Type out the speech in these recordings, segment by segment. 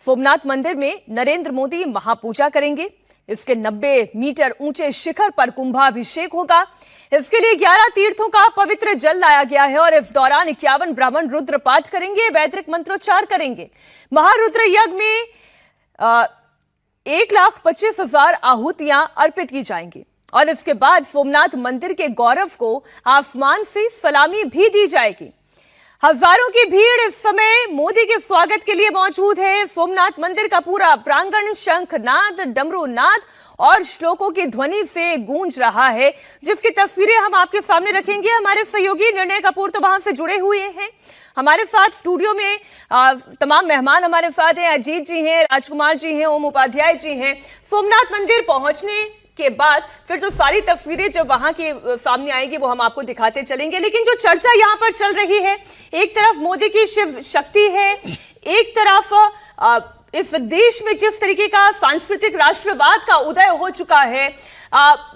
सोमनाथ मंदिर में नरेंद्र मोदी महापूजा करेंगे। इसके 90 मीटर ऊंचे शिखर पर कुंभाभिषेक होगा। इसके लिए 11 तीर्थों का पवित्र जल लाया गया है और इस दौरान 51 ब्राह्मण रुद्र पाठ करेंगे, वैदिक मंत्रोच्चार करेंगे। महारुद्र यज्ञ में 1,25,000 आहुतियां अर्पित की जाएंगी और इसके बाद सोमनाथ मंदिर के गौरव को आसमान से सलामी भी दी जाएगी। हजारों की भीड़ इस समय मोदी के स्वागत के लिए मौजूद है। सोमनाथ मंदिर का पूरा प्रांगण शंखनाद, डमरूनाद और श्लोकों की ध्वनि से गूंज रहा है, जिसकी तस्वीरें हम आपके सामने रखेंगे। हमारे सहयोगी निर्णय कपूर तो वहां से जुड़े हुए हैं। हमारे साथ स्टूडियो में तमाम मेहमान हमारे साथ हैं। अजीत जी हैं, राजकुमार जी हैं, ओम उपाध्याय जी हैं। सोमनाथ मंदिर पहुंचने के बाद फिर तो सारी तस्वीरें जब वहां के सामने आएगी वो हम आपको दिखाते चलेंगे। लेकिन जो चर्चा यहां पर चल रही है, एक तरफ मोदी की शिव शक्ति है, एक तरफ इस देश में जिस तरीके का सांस्कृतिक राष्ट्रवाद का उदय हो चुका है,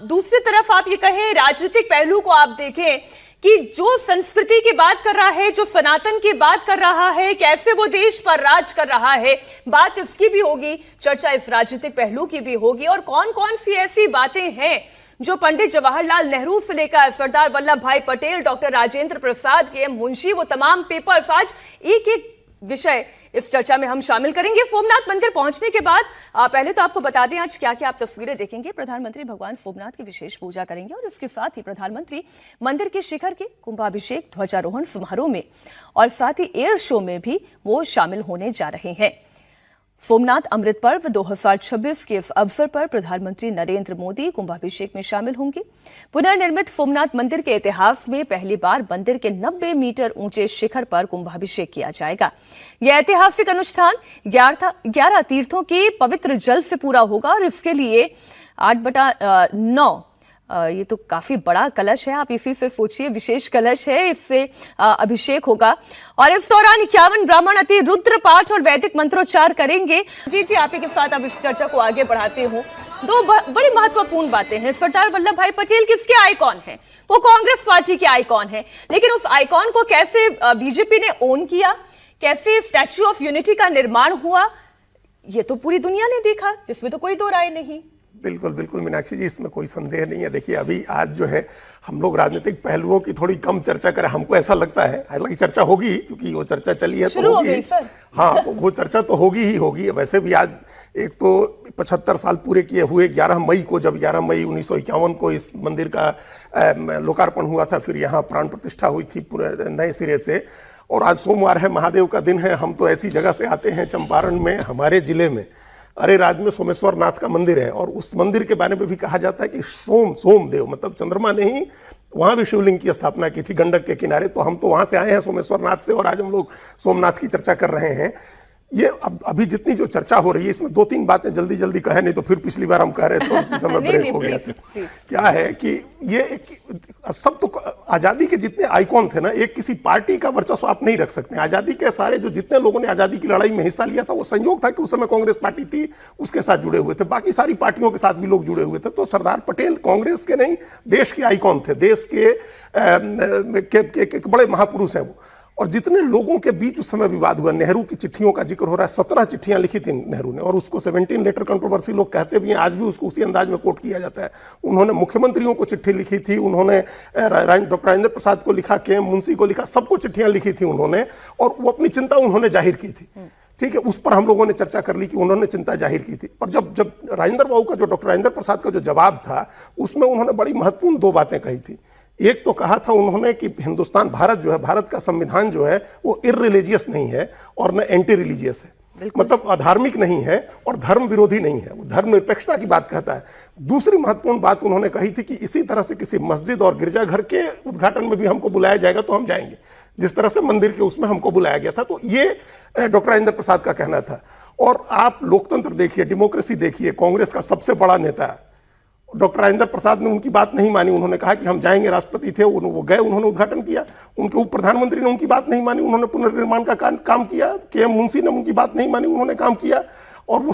दूसरी तरफ आप ये कहें राजनीतिक पहलू को आप देखें कि जो संस्कृति की बात कर रहा है, जो सनातन की बात कर रहा है, कैसे वो देश पर राज कर रहा है, बात इसकी भी होगी, चर्चा इस राजनीतिक पहलू की भी होगी। और कौन कौन सी ऐसी बातें हैं जो पंडित जवाहरलाल नेहरू से लेकर सरदार वल्लभ भाई पटेल, डॉक्टर राजेंद्र प्रसाद के मुंशी, वो तमाम पेपर्स, आज एक एक विषय इस चर्चा में हम शामिल करेंगे। सोमनाथ मंदिर पहुंचने के बाद पहले तो आपको बता दें आज क्या क्या आप तस्वीरें देखेंगे। प्रधानमंत्री भगवान सोमनाथ की विशेष पूजा करेंगे और इसके साथ ही प्रधानमंत्री मंदिर के शिखर के कुंभाभिषेक, ध्वजारोहण समारोह में और साथ ही एयर शो में भी वो शामिल होने जा रहे हैं। सोमनाथ अमृत पर्व 2026 के इस अवसर पर प्रधानमंत्री नरेंद्र मोदी कुंभाभिषेक में शामिल होंगे। पुनर्निर्मित सोमनाथ मंदिर के इतिहास में पहली बार मंदिर के 90 मीटर ऊंचे शिखर पर कुंभाभिषेक किया जाएगा। यह ऐतिहासिक अनुष्ठान 11 तीर्थों के पवित्र जल से पूरा होगा और इसके लिए 8/9 ये तो काफी बड़ा कलश है, आप इसी से सोचिए, विशेष कलश है, इससे अभिषेक होगा और इस दौरान 51 ब्राह्मण अति रुद्र पाठ और वैदिक मंत्रोच्चार करेंगे। जी आप के साथ अब इस चर्चा को आगे बढ़ाते हो। दो बड़ी महत्वपूर्ण बातें हैं। सरदार वल्लभ भाई पटेल किसके आइकॉन हैं? वो कांग्रेस पार्टी के आइकॉन है, लेकिन उस आइकॉन को कैसे बीजेपी ने ओन किया, कैसे स्टैच्यू ऑफ यूनिटी का निर्माण हुआ, ये तो पूरी दुनिया ने देखा, इसमें तो कोई दो राय नहीं। बिल्कुल बिल्कुल मीनाक्षी जी, इसमें कोई संदेह नहीं है। देखिए अभी आज जो है हम लोग राजनीतिक पहलुओं की थोड़ी कम चर्चा करें, हमको ऐसा लगता है, हालांकि चर्चा होगी क्योंकि वो चर्चा चली है तो होगी। हाँ, तो वो चर्चा तो होगी ही होगी। वैसे भी आज एक तो 75 साल पूरे किए हुए 11 मई को, जब 11 मई 1951 को इस मंदिर का लोकार्पण हुआ था, फिर यहाँ प्राण प्रतिष्ठा हुई थी पूरे नए सिरे से। और आज सोमवार है, महादेव का दिन है। हम तो ऐसी जगह से आते हैं, चंपारण में, हमारे जिले में अरेराज में सोमेश्वर नाथ का मंदिर है और उस मंदिर के बारे में भी कहा जाता है कि सोमदेव मतलब चंद्रमा ने ही वहाँ भी शिवलिंग की स्थापना की थी गंडक के किनारे। तो हम तो वहाँ से आए हैं सोमेश्वर नाथ से और आज हम लोग सोमनाथ की चर्चा कर रहे हैं। ये अभी जितनी जो चर्चा हो रही है इसमें 2-3 बातें जल्दी जल्दी कहें, नहीं तो फिर पिछली बार हम कह रहे थे उस समय ब्रेक हो गया था। क्या है कि ये सब तो आज़ादी के जितने आइकॉन थे ना, एक किसी पार्टी का वर्चस्व आप नहीं रख सकते। आज़ादी के सारे जो जितने लोगों ने आज़ादी की लड़ाई में हिस्सा लिया था, वो संयोग था कि उस समय कांग्रेस पार्टी थी, उसके साथ जुड़े हुए थे, बाकी सारी पार्टियों के साथ भी लोग जुड़े हुए थे। तो सरदार पटेल कांग्रेस के नहीं, देश के आइकॉन थे, देश के बड़े महापुरुष हैं वो। और जितने लोगों के बीच उस समय विवाद हुआ, नेहरू की चिट्ठियों का जिक्र हो रहा है, 17 चिट्ठियां लिखी थी नेहरू ने और उसको 17 लेटर कंट्रोवर्सी लोग कहते भी हैं, आज भी उसको उसी अंदाज में कोट किया जाता है। उन्होंने मुख्यमंत्रियों को चिट्ठी लिखी थी, उन्होंने डॉक्टर राजेंद्र प्रसाद को लिखा, के मुंशी को लिखा, सबको चिट्ठियां लिखी थी उन्होंने और वो अपनी चिंता उन्होंने जाहिर की थी। ठीक है, उस पर हम लोगों ने चर्चा कर ली कि उन्होंने चिंता जाहिर की थी। पर जब राजेंद्र बाबू का, जो डॉक्टर राजेंद्र प्रसाद का जो जवाब था, उसमें उन्होंने बड़ी महत्वपूर्ण 2 बातें कही थी। एक तो कहा था उन्होंने कि हिंदुस्तान, भारत जो है, भारत का संविधान जो है वो इररिलीजियस नहीं है और न एंटी रिलीजियस है, मतलब अधार्मिक नहीं है और धर्म विरोधी नहीं है, वो धर्मनिरपेक्षता की बात कहता है। दूसरी महत्वपूर्ण बात उन्होंने कही थी कि इसी तरह से किसी मस्जिद और गिरजाघर के उद्घाटन में भी हमको बुलाया जाएगा तो हम जाएंगे, जिस तरह से मंदिर के उसमें हमको बुलाया गया था। तो ये डॉक्टर राजेंद्र प्रसाद का कहना था। और आप लोकतंत्र देखिए, डेमोक्रेसी देखिए, कांग्रेस का सबसे बड़ा नेता डॉक्टर राजेंद्र प्रसाद ने उनकी बात नहीं मानी। उन्होंने कहा कि हम जाएंगे, राष्ट्रपति थे वो गए, उन्होंने उद्घाटन किया। उनके उप प्रधानमंत्री ने उनकी बात नहीं मानी, उन्होंने पुनर्निर्माण का काम किया। के मुंशी ने उनकी बात नहीं मानी, उन्होंने काम किया। और वो